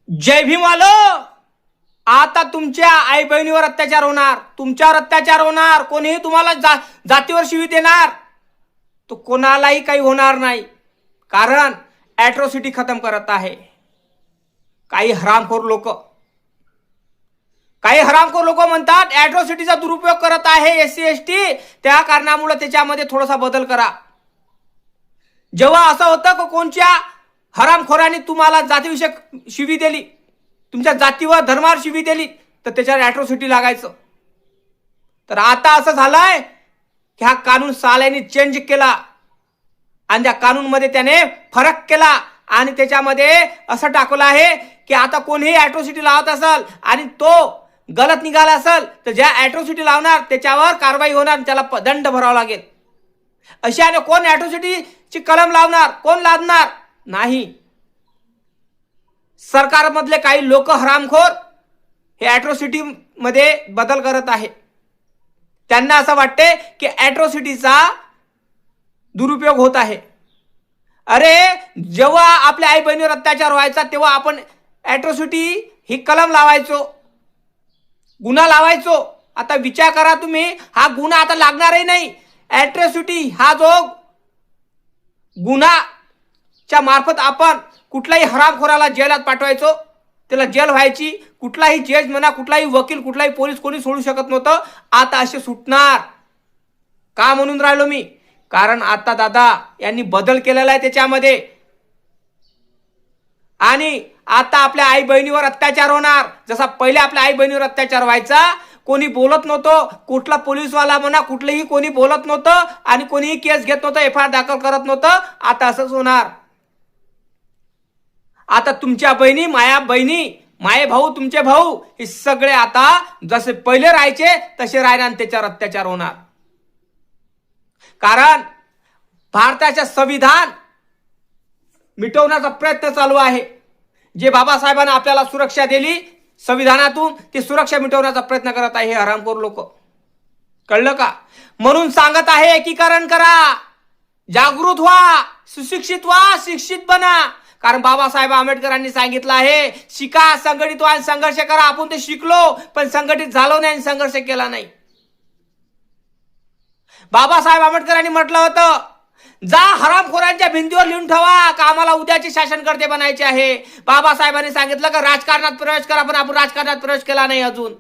जय भीमालो. आता तुमच्या आई बहिणीवर अत्याचार होणार, तुमच्यावर अत्याचार होणार, कोणीही तुम्हाला जातीवर शिवी देणार तो कोणालाही काही होणार नाही. कारण ॲट्रॉसिटी खतम करत आहे काही हरामखोर लोक म्हणतात ॲट्रॉसिटीचा दुरुपयोग करत आहे एससी एसटी, त्या कारणामुळे त्याच्यामध्ये थोडासा बदल करा. जेव्हा असं होतं की कोणत्या हरामखोराने तुम्हाला जातीविषयक शिवी दिली, तुमच्या जातीवर धर्मावर शिवी दिली, तर त्याच्यावर ॲट्रॉसिटी लागायचं. तर आता असं झालंय की हा कानून साल्याने चेंज केला आणि त्या कानूनमध्ये त्याने फरक केला आणि त्याच्यामध्ये असं टाकलं आहे की आता कोणीही ॲट्रॉसिटी लावत असेल आणि तो गलत निघाला असेल तर ज्या ॲट्रॉसिटी लावणार त्याच्यावर कारवाई होणार, त्याला दंड भरावा लागेल. अशाने कोण ॲट्रॉसिटीची कलम लावणार, कोण लादणार नाही. सरकारमधले काही लोक हरामखोर हे ॲट्रॉसिटी मध्ये बदल करत आहे. त्यांना असं वाटते की ॲट्रॉसिटीचा दुरुपयोग होत आहे. अरे जेव्हा आपल्या आई बहिणीवर अत्याचार व्हायचा तेव्हा आपण ॲट्रॉसिटी ही कलम लावायचो, गुन्हा लावायचो. आता विचार करा तुम्ही, हा गुन्हा आता लागणारही नाही. ॲट्रॉसिटी हा जो गुन्हाच्या मार्फत आपण कुठल्याही हरामखोराला जेलात पाठवायचो, त्याला जेल व्हायची. कुठलाही जज म्हणा, कुठलाही वकील, कुठलाही पोलीस कोणी सोडू शकत नव्हतं. आता असे सुटणार का म्हणून राहिलो मी, कारण आता दादा यांनी बदल केलेला आहे त्याच्यामध्ये. आणि आता आपल्या आई बहिणीवर अत्याचार होणार. जसा पहिले आपल्या आई बहिणीवर अत्याचार व्हायचा, कोणी बोलत नव्हतं, कुठला पोलीसवाला म्हणा कुठलेही कोणी बोलत नव्हतं आणि कोणीही केस घेत नव्हतं, एफ आय आर दाखल करत नव्हतं. आता असंच होणार. आता तुमच्या बहिणी, माये भाऊ, तुमचे भाऊ हे सगळे आता जसे पहिले राहायचे तसे राहणार आणि त्याच्यावर अत्याचार होणार. कारण भारताचे संविधान मिटवण्याचा प्रयत्न चालू आहे. जे बाबासाहेबांनी आपल्याला सुरक्षा दिली संविधानातून, ती सुरक्षा मिटवण्याचा प्रयत्न करत आहे हे हरामखोर लोक. कळलं का? म्हणून सांगत आहे एकीकरण करा, जागृत व्हा, सुशिक्षित व्हा, शिक्षित बना. कारण बाबासाहेब आंबेडकरांनी सांगितलं आहे शिका, संघटित व्हा, संघर्ष करा. आपण ते शिकलो पण संघटित झालो नाही आणि संघर्ष केला नाही. बाबासाहेब आंबेडकरांनी म्हटलं होतं जा हरामखोरांच्या भिंतीवर लिहून ठेवा का आम्हाला उद्याचे शासनकर्ते बनायचे आहे. बाबासाहेबांनी सांगितलं का राजकारणात प्रवेश करा, पण आपण राजकारणात प्रवेश केला नाही अजून.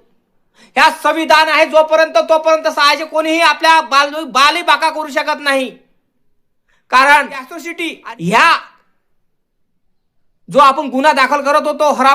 ह्या संविधान आहे जोपर्यंत तोपर्यंत सहाय्य कोणीही आपल्या बाली बाका करू शकत नाही. कारण ॲट्रॉसिटी ह्या जो आपण गुन्हा दाखल करत होतो हराम